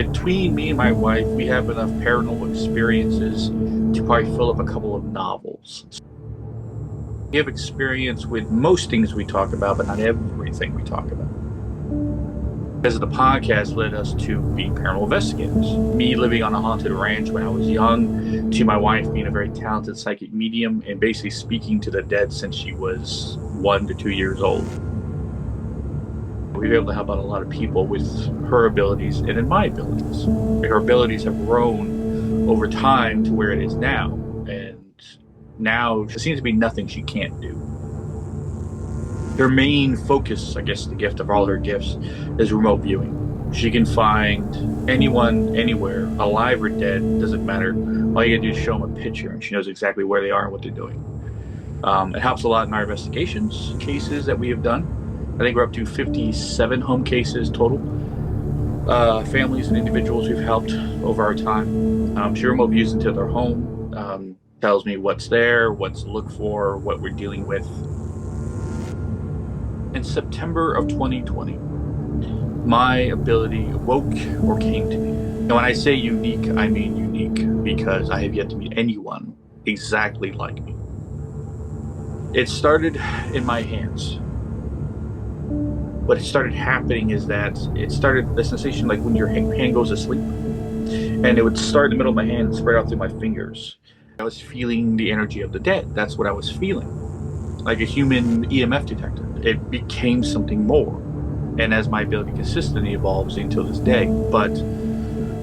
between me and my wife, we have enough paranormal experiences to probably fill up a couple of novels. We have experience with most things we talk about, but not everything we talk about. Because the podcast led us to being paranormal investigators. Me living on a haunted ranch when I was young, to my wife being a very talented psychic medium and basically speaking to the dead since she was 1 to 2 years old. We've been able to help out a lot of people with her abilities and in my abilities. Her abilities have grown over time to where it is now. And now there seems to be nothing she can't do. Her main focus, I guess the gift of all her gifts, is remote viewing. She can find anyone, anywhere, alive or dead, doesn't matter. All you gotta do is show them a picture and she knows exactly where they are and what they're doing. It helps a lot in our investigations, cases that we have done. I think we're up to 57 home cases total. Families and individuals we've helped over our time. She remote views into their home, tells me what's there, what to look for, what we're dealing with. In September of 2020, my ability awoke or came to me. And when I say unique, I mean unique because I have yet to meet anyone exactly like me. It started in my hands. What started happening is that it started the sensation like when your hand goes to sleep. And it would start in the middle of my hand and spread out through my fingers. I was feeling the energy of the dead. That's what I was feeling. Like a human EMF detector. It became something more. And as my ability consistently evolves until this day. But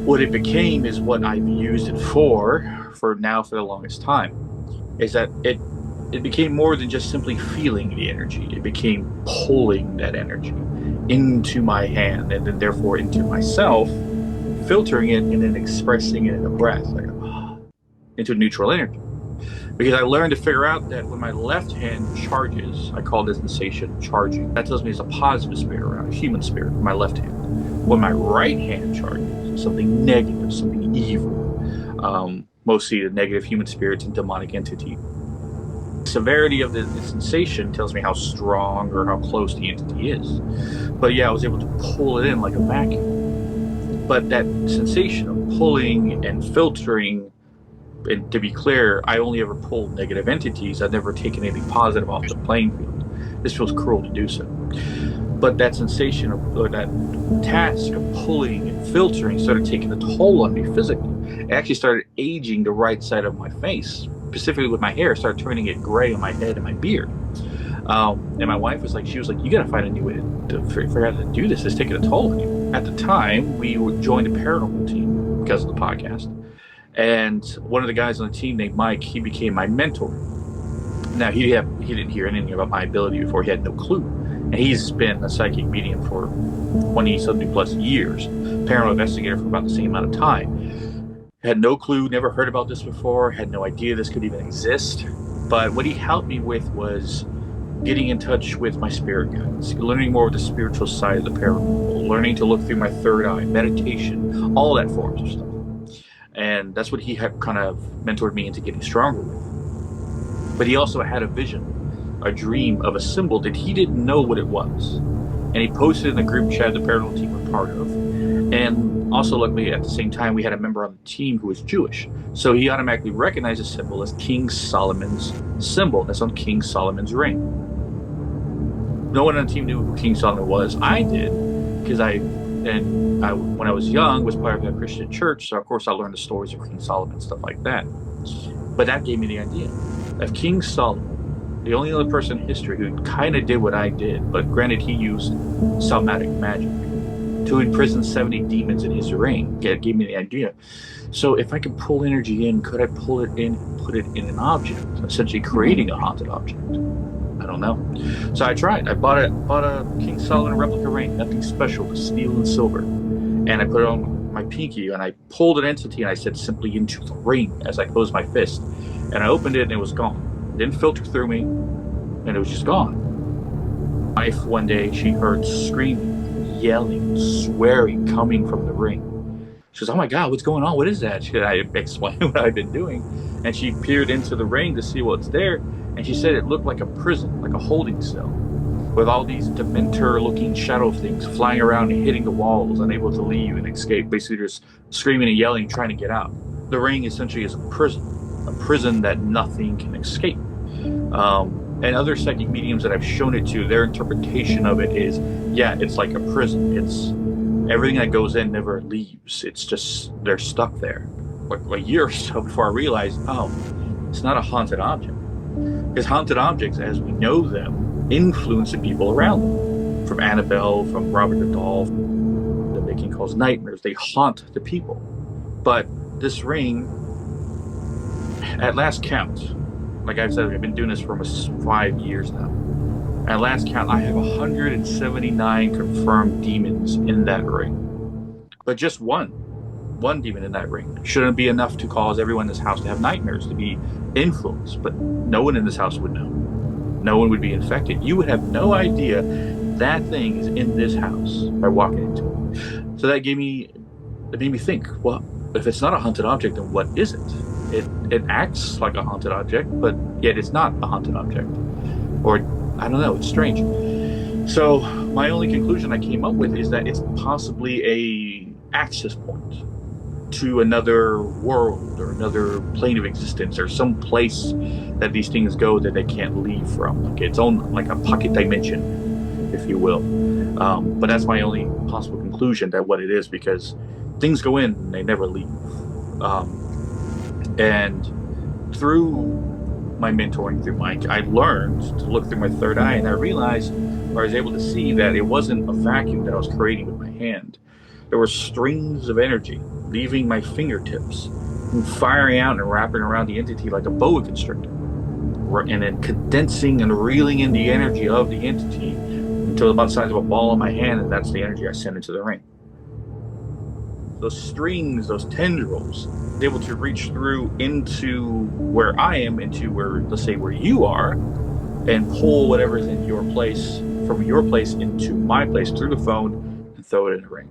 what it became is what I've used it for the longest time. Is that it became more than just simply feeling the energy. It became pulling that energy into my hand and then therefore into myself, filtering it and then expressing it in a breath, like into neutral energy. Because I learned to figure out that when my left hand charges, I call this sensation charging. That tells me it's a positive spirit around, a human spirit, my left hand. When my right hand charges, something negative, something evil. Mostly the negative human spirits and demonic entity. Severity of the sensation tells me how strong or how close the entity is. But yeah, I was able to pull it in like a vacuum. But that sensation of pulling and filtering, and to be clear, I only ever pulled negative entities. I've never taken anything positive off the playing field. This feels cruel to do so. But that sensation or that task of pulling and filtering started taking a toll on me physically. It actually started aging the right side of my face. Specifically with my hair, started turning it gray on my head and my beard. And my wife was like, you got to find a new way to figure out how to do this. It's taking a toll on you. At the time, we joined a paranormal team because of the podcast. And one of the guys on the team named Mike, he became my mentor. Now, he didn't hear anything about my ability before. He had no clue. And he's been a psychic medium for 20-something plus years. Paranormal investigator for about the same amount of time. Had no clue, never heard about this before, had no idea this could even exist. But what he helped me with was getting in touch with my spirit guides, learning more of the spiritual side of the paranormal, learning to look through my third eye, meditation, all that forms of stuff. And that's what he had kind of mentored me into getting stronger with. But he also had a vision, a dream of a symbol that he didn't know what it was. And he posted in the group chat the paranormal team were part of. And also, luckily, at the same time, we had a member on the team who was Jewish. So he automatically recognized the symbol as King Solomon's symbol. That's on King Solomon's ring. No one on the team knew who King Solomon was. I did, because when I was young, was part of a Christian church. So, of course, I learned the stories of King Solomon, stuff like that. But that gave me the idea of King Solomon, the only other person in history who kind of did what I did. But granted, he used somatic magic to imprison 70 demons in his ring. It gave me the idea. So if I could pull energy in, could I pull it in and put it in an object, essentially creating a haunted object? I don't know. So I tried. I bought a King Solomon replica ring, nothing special, just steel and silver. And I put it on my pinky and I pulled an entity and I said simply into the ring as I closed my fist. And I opened it and it was gone. It didn't filter through me and it was just gone. My wife one day, she heard screaming, yelling, swearing coming from the ring. She goes, "Oh my God, what's going on? What is that?" I explained what I've been doing. And she peered into the ring to see what's there. And she said it looked like a prison, like a holding cell. with all these dementor-looking shadow things flying around and hitting the walls, unable to leave and escape, basically just screaming and yelling, trying to get out. The ring essentially is a prison that nothing can escape. And other psychic mediums that I've shown it to, their interpretation of it is, yeah, it's like a prison. It's everything that goes in never leaves. It's just, they're stuck there. Like a year or so before I realized, oh, it's not a haunted object. Because haunted objects, as we know them, influence the people around them. From Annabelle, from Robert the Doll, that they can cause nightmares. They haunt the people. But this ring, at last count, like I've said, I've been doing this for almost 5 years now. At last count, I have 179 confirmed demons in that ring. But just one demon in that ring shouldn't be enough to cause everyone in this house to have nightmares, to be influenced. But no one in this house would know. No one would be infected. You would have no idea that thing is in this house by walking into it. So that made me think, well, if it's not a haunted object, then what is it? It acts like a haunted object, but yet it's not a haunted object. Or, I don't know, it's strange. So my only conclusion I came up with is that it's possibly a access point to another world or another plane of existence, or some place that these things go that they can't leave from, like its own, like a pocket dimension, if you will. But that's my only possible conclusion, that what it is, because things go in and they never leave. And through my mentoring through Mike, I learned to look through my third eye, and I realized, or I was able to see, that it wasn't a vacuum that I was creating with my hand. There were strings of energy leaving my fingertips and firing out and wrapping around the entity like a boa constrictor, and then condensing and reeling in the energy of the entity until about the size of a ball in my hand, and that's the energy I send into the ring. Those strings, those tendrils, able to reach through into where I am, into where, let's say, where you are, and pull whatever's in your place, from your place into my place through the phone, and throw it in the ring.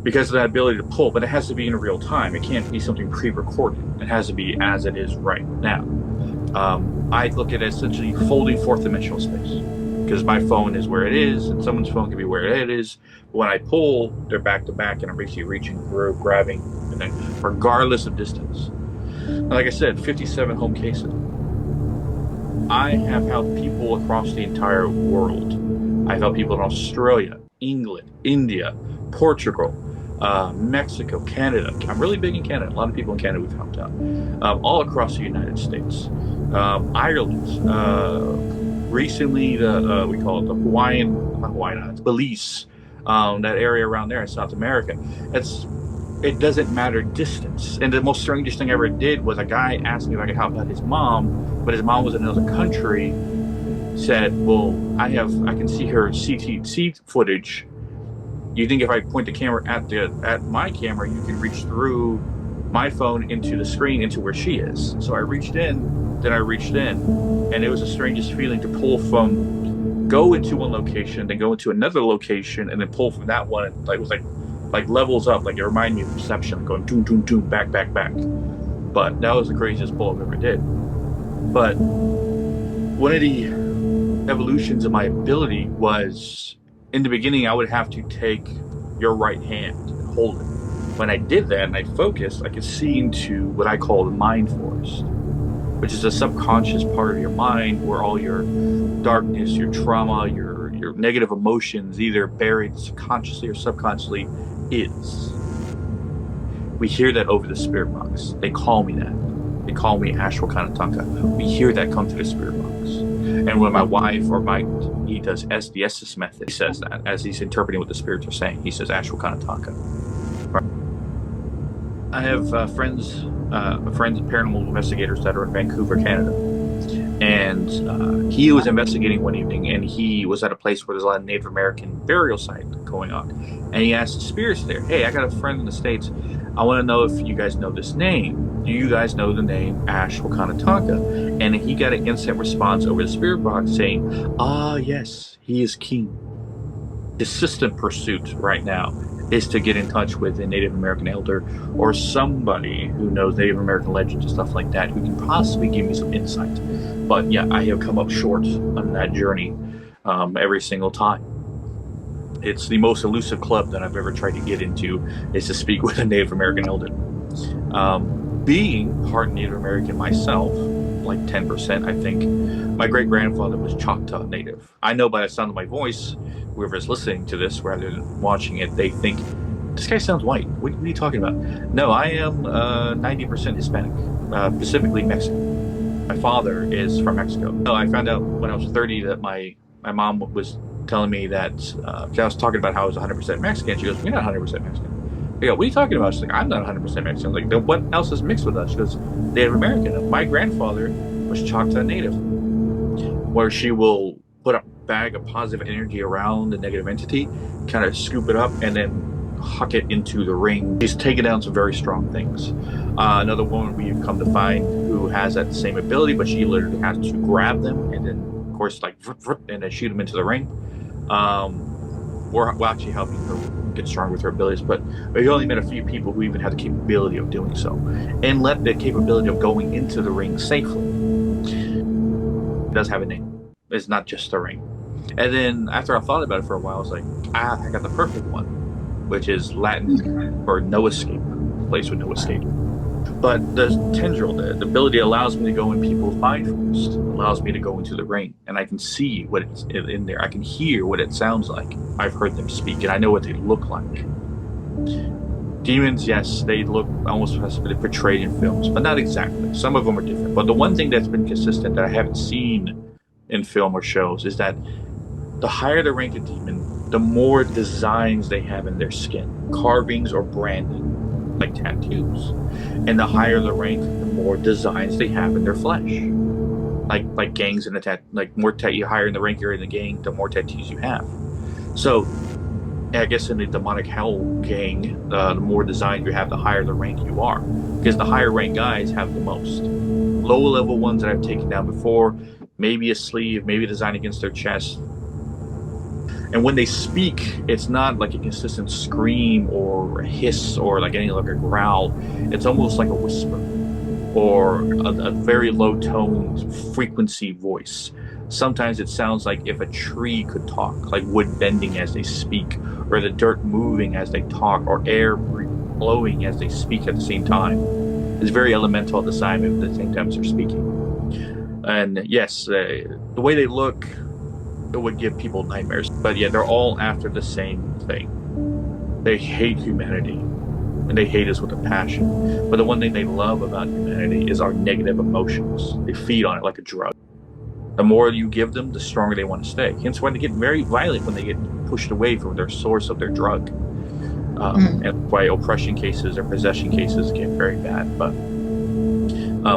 Because of that ability to pull, but it has to be in real time. It can't be something pre-recorded. It has to be as it is right now. I look at it as essentially folding fourth dimensional space, because my phone is where it is, and someone's phone can be where it is. But when I pull, they're back to back, and I'm basically reaching through, grabbing, and then regardless of distance. And like I said, 57 home cases. I have helped people across the entire world. I've helped people in Australia, England, India, Portugal, Mexico, Canada. I'm really big in Canada. A lot of people in Canada we've helped out. All across the United States. Ireland. Recently, we call it the not Hawaiian Islands, Belize. That area around there in South America. It doesn't matter distance. And the most strangest thing I ever did was a guy asked me if I could help out his mom, but his mom was in another country. Said, well, I can see her CT footage. You think if I point the camera at my camera, you can reach through my phone into the screen into where she is? So I reached in, and it was the strangest feeling to go into one location, then go into another location, and then pull from that one. It was like levels up. Like, it reminded me of Perception, going doom, doom, doom, back. But that was the craziest pull I've ever did. But one of the evolutions of my ability was, in the beginning, I would have to take your right hand and hold it. When I did that and I focused, I could see into what I call the mind forest, which is a subconscious part of your mind where all your darkness, your trauma, your negative emotions, either buried consciously or subconsciously, is. We hear that over the spirit box. They call me that. They call me Ashwakanataka. We hear that come to the spirit box. And when my wife or Mike, he does the Estes method, he says that as he's interpreting what the spirits are saying. He says Ashwakanataka. Right. I have friends, paranormal investigators that are in Vancouver, Canada. And he was investigating one evening, and he was at a place where there's a lot of Native American burial site going on. And he asked the spirits there, hey, I got a friend in the States. I want to know if you guys know this name. Do you guys know the name Ashwakanataka? And he got an instant response over the spirit box saying, yes, he is king. His system pursuit right now is to get in touch with a Native American elder or somebody who knows Native American legends and stuff like that, who can possibly give me some insight. But yeah, I have come up short on that journey. every single time. It's the most elusive club that I've ever tried to get into, is to speak with a Native American elder. Being part Native American myself, like 10%, I think, my great-grandfather was Choctaw Native. I know by the sound of my voice, whoever's listening to this rather than watching it, they think, this guy sounds white. What are you talking about? No, I am 90% Hispanic, specifically Mexican. My father is from Mexico. So I found out when I was 30 that my mom was telling me that I was talking about how I was 100% Mexican. She goes, "You're not 100% Mexican." I go, "What are you talking about?" She's like, "I'm not 100% Mexican." I'm like, then what else is mixed with us? She goes, "Native American." My grandfather was Choctaw Native, where she will put a bag of positive energy around the negative entity, kind of scoop it up, and then huck it into the ring. She's taken down some very strong things. Another woman we've come to find who has that same ability, but she literally has to grab them and then, of course, like, and then shoot them into the ring. We're actually helping her get strong with her abilities, but we've only met a few people who even have the capability of doing so, and let the capability of going into the ring safely. It does have a name. It's not just a ring. And then after I thought about it for a while, I was like, I got the perfect one, which is Latin for no escape, place with no escape. But the tendril, the ability allows me to go in people's mind first, allows me to go into the ring, and I can see what it's in there. I can hear what it sounds like. I've heard them speak, and I know what they look like. Demons, yes, they look almost as they're portrayed in films, but not exactly. Some of them are different. But the one thing that's been consistent that I haven't seen in film or shows is that the higher the rank of demon, the more designs they have in their skin, carvings or branding, like tattoos. And the higher the rank, the more designs they have in their flesh, like gangs in the like more you higher in the rank you're in the gang, the more tattoos you have. So I guess in the demonic hell gang, the more designs you have, the higher the rank you are, because the higher rank guys have the most. Lower level ones that I've taken down before, maybe a sleeve, maybe a design against their chest. And when they speak, it's not like a consistent scream or a hiss or like any like a growl. It's almost like a whisper or a very low toned frequency voice. Sometimes it sounds like if a tree could talk, like wood bending as they speak, or the dirt moving as they talk, or air blowing as they speak at the same time. It's very elemental at the same time as they're speaking. And yes, the way they look, it would give people nightmares. But yeah, they're all after the same thing. They hate humanity, and they hate us with a passion. But the one thing they love about humanity is our negative emotions. They feed on it like a drug. The more you give them, the stronger they want to stay. Hence why they get very violent when they get pushed away from their source of their drug. And why oppression cases or possession cases get very bad. But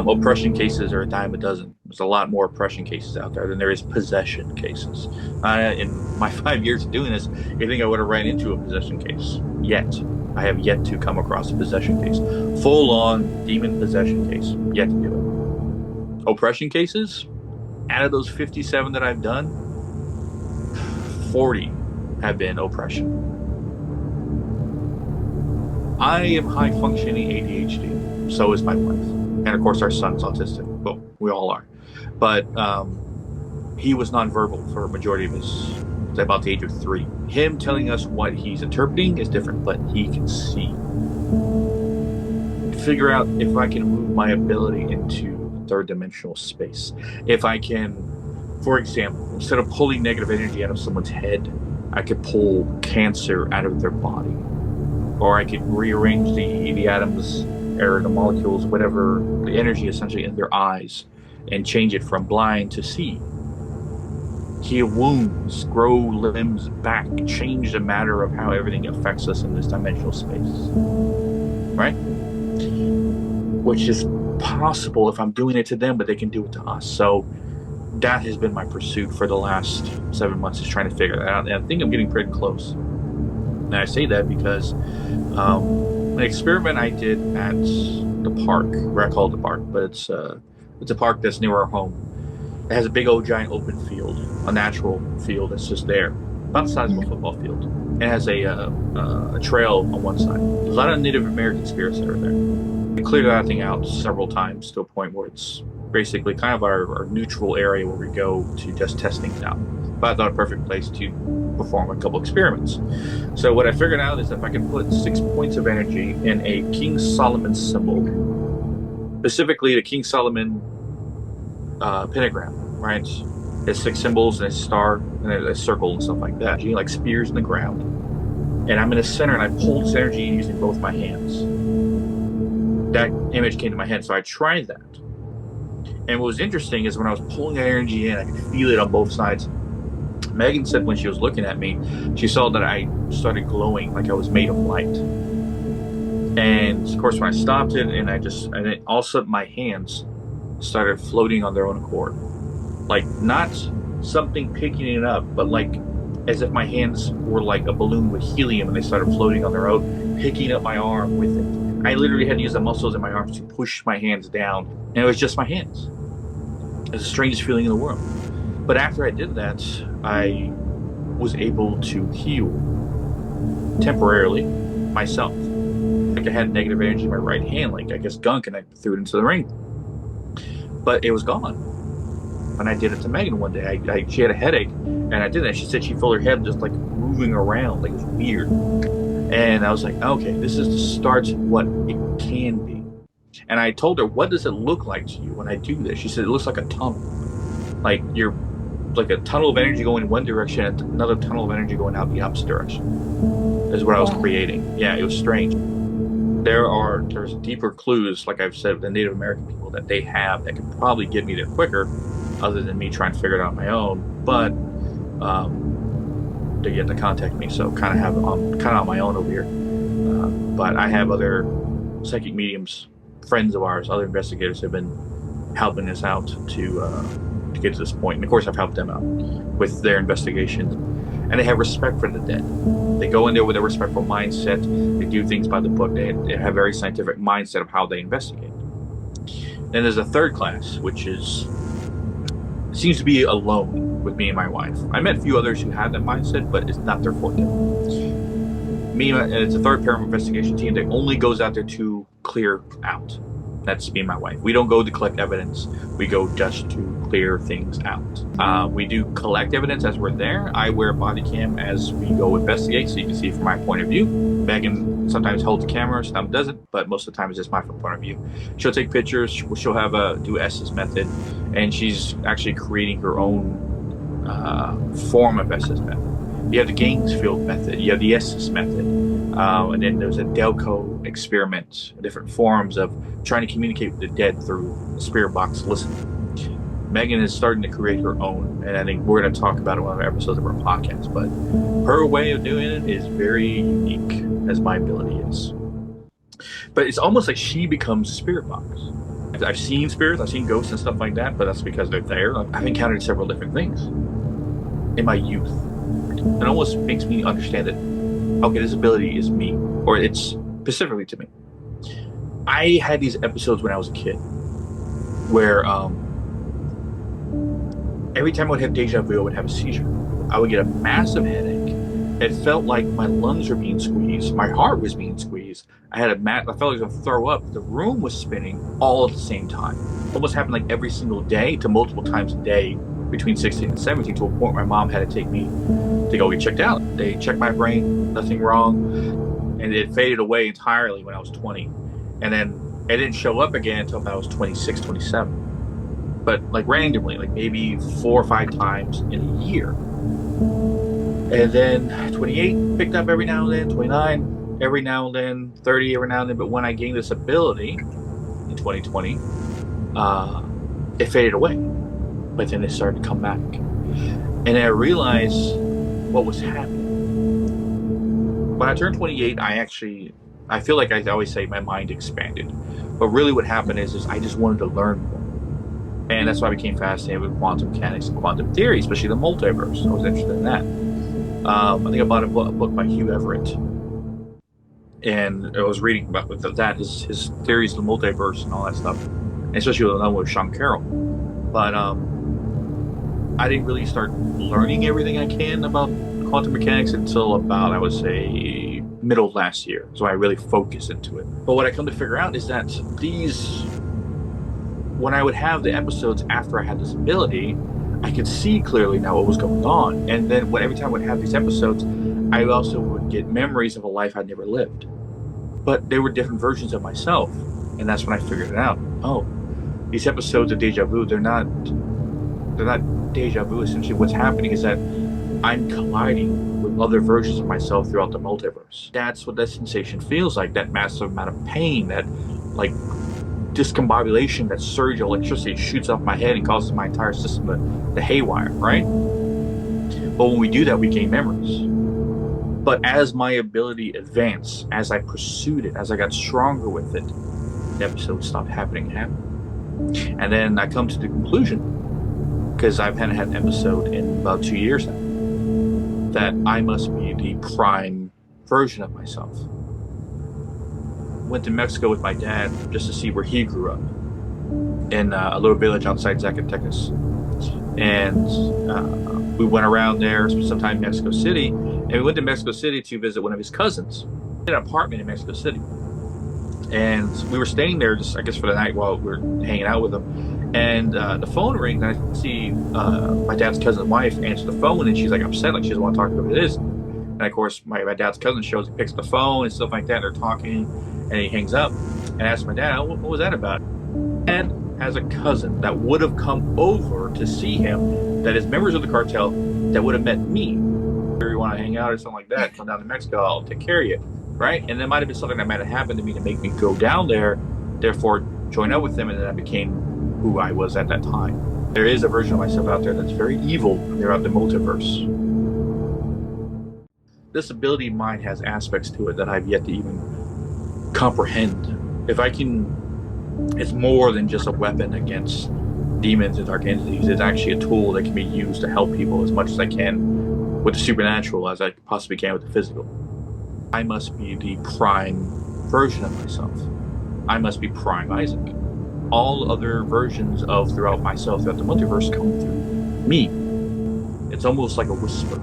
oppression cases are a dime a dozen. There's a lot more oppression cases out there than there is possession cases. In my 5 years of doing this, you think I would have ran into a possession case? Yet. I have yet to come across a possession case. Full-on demon possession case. Yet to do it. Oppression cases? Out of those 57 that I've done, 40 have been oppression. I am high-functioning ADHD. So is my wife. And of course, our son's autistic. Well, we all are. But he was nonverbal for a majority of his, about the age of 3. Him telling us what he's interpreting is different, but he can see. Figure out if I can move my ability into third-dimensional space. If I can, for example, instead of pulling negative energy out of someone's head, I could pull cancer out of their body. Or I could rearrange the atoms or the molecules, whatever, the energy essentially in their eyes, and change it from blind to see. Heal wounds, grow limbs back, change the matter of how everything affects us in this dimensional space. Right? Which is possible if I'm doing it to them, but they can do it to us. So that has been my pursuit for the last 7 months, is trying to figure that out. And I think I'm getting pretty close. And I say that because an experiment I did at the park, where I call it the park, but it's a park that's near our home. It has a big old giant open field, a natural field that's just there, about the size of a football field. It has a trail on one side. There's a lot of Native American spirits that are there. We cleared that thing out several times to a point where it's basically kind of our neutral area where we go to just test things out. But I thought a perfect place to perform a couple experiments. So what I figured out is if I can put 6 points of energy in a King Solomon symbol, specifically the King Solomon pentagram, right? It's 6 symbols and a star and a circle and stuff like that, like spears in the ground. And I'm in the center and I pull this energy using both my hands. That image came to my head, so I tried that. And what was interesting is when I was pulling that energy in, I could feel it on both sides. Megan said when she was looking at me, she saw that I started glowing like I was made of light. And of course, when I stopped it, and then all of a sudden my hands started floating on their own accord. Like not something picking it up, but like as if my hands were like a balloon with helium and they started floating on their own, picking up my arm with it. I literally had to use the muscles in my arms to push my hands down, and it was just my hands. It was the strangest feeling in the world. But after I did that, I was able to heal temporarily myself. Like I had negative energy in my right hand, like I guess gunk, and I threw it into the ring. But it was gone. And I did it to Megan one day. She had a headache, and I did that. She said she felt her head just like moving around, like it was weird. And I was like, okay, this is the start of what it can be. And I told her, what does it look like to you when I do this? She said, it looks like a tunnel. Like you're like a tunnel of energy going in one direction and another tunnel of energy going out the opposite direction is what I was creating. Yeah, it was strange. There's deeper clues, like I've said, with the Native American people that they have that could probably get me there quicker, other than me trying to figure it out on my own. But they get to contact me, so I'm kind of on my own over here. But I have other psychic mediums, friends of ours, other investigators have been helping us out to get to this point. And of course, I've helped them out with their investigations. And they have respect for the dead. They go in there with a respectful mindset. They do things by the book. They have a very scientific mindset of how they investigate. Then there's a third class, which seems to be alone with me and my wife. I met a few others who have that mindset, but it's not their forte. It's a third paranormal investigation team that only goes out there to clear out. That's me and my wife. We don't go to collect evidence. We go just to clear things out. We do collect evidence as we're there. I wear a body cam as we go investigate, so you can see from my point of view. Megan sometimes holds the camera, sometimes doesn't, but most of the time it's just my point of view. She'll take pictures. She'll do S's method, and she's actually creating her own form of S's method. You have the Gainesfield method. You have the Estes method. And then there's a Delco experiment, different forms of trying to communicate with the dead through the spirit box listening. Megan is starting to create her own, and I think we're going to talk about it in one of our episodes of our podcast, but her way of doing it is very unique, as my ability is. But it's almost like she becomes a spirit box. I've seen spirits, I've seen ghosts and stuff like that, but that's because they're there. I've encountered several different things in my youth. It almost makes me understand that, okay, this ability is me, or it's specifically to me. I had these episodes when I was a kid where every time I would have deja vu, I would have a seizure. I would get a massive headache. It felt like my lungs were being squeezed. My heart was being squeezed. I felt like I was going to throw up. The room was spinning all at the same time. It almost happened like every single day to multiple times a day between 16 and 17, to a point where my mom had to take me to go get checked out. They checked my brain, nothing wrong. And it faded away entirely when I was 20. And then it didn't show up again until I was 26, 27. But like randomly, like maybe 4 or 5 times in a year. And then 28 picked up every now and then, 29 every now and then, 30 every now and then. But when I gained this ability in 2020, it faded away. But then it started to come back. And I realized what was happening. When I turned 28, I feel like I always say my mind expanded. But really what happened is I just wanted to learn more. And that's why I became fascinated with quantum mechanics and quantum theory, especially the multiverse. I was interested in that. I think I bought a book by Hugh Everett. And I was reading about that, his theories of the multiverse and all that stuff. And especially with the one with Sean Carroll. But I didn't really start learning everything I can about quantum mechanics until about, I would say, middle of last year. So I really focused into it. But what I come to figure out is that when I would have the episodes after I had this ability, I could see clearly now what was going on. And then every time I would have these episodes, I also would get memories of a life I'd never lived. But they were different versions of myself. And that's when I figured it out. Oh, these episodes of deja vu, they're not deja vu. Essentially what's happening is that I'm colliding with other versions of myself throughout the multiverse. That's what that sensation feels like, that massive amount of pain, that like discombobulation, that surge of electricity shoots off my head and causes my entire system to haywire, right? But when we do that, we gain memories. But as my ability advanced, as I pursued it, as I got stronger with it, the episode stopped happening. And then I come to the conclusion, because I've had an episode in about 2 years now, that I must be the prime version of myself. Went to Mexico with my dad just to see where he grew up, in a little village outside Zacatecas. And we went around there, spent some time in Mexico City, and we went to Mexico City to visit one of his cousins. He had an apartment in Mexico City. And we were staying there just, I guess, for the night while we were hanging out with him. And the phone rings, and I see my dad's cousin's wife answer the phone, and she's like upset, like she doesn't want to talk about who it is. And of course, my dad's cousin shows, he picks up the phone and stuff like that. They're talking, and he hangs up and asks my dad, what was that about? And has a cousin that would have come over to see him, that is members of the cartel, that would have met me. If you want to hang out or something like that, come down to Mexico, I'll take care of you, right? And there might have been something that might have happened to me to make me go down there, therefore join up with them, and then I became who I was at that time. There is a version of myself out there that's very evil throughout the multiverse. This ability of mine has aspects to it that I've yet to even comprehend. If I can, it's more than just a weapon against demons and dark entities. It's actually a tool that can be used to help people as much as I can with the supernatural as I possibly can with the physical. I must be the prime version of myself. I must be prime Isaac. All other versions of throughout myself, throughout the multiverse, come through me. It's almost like a whisper.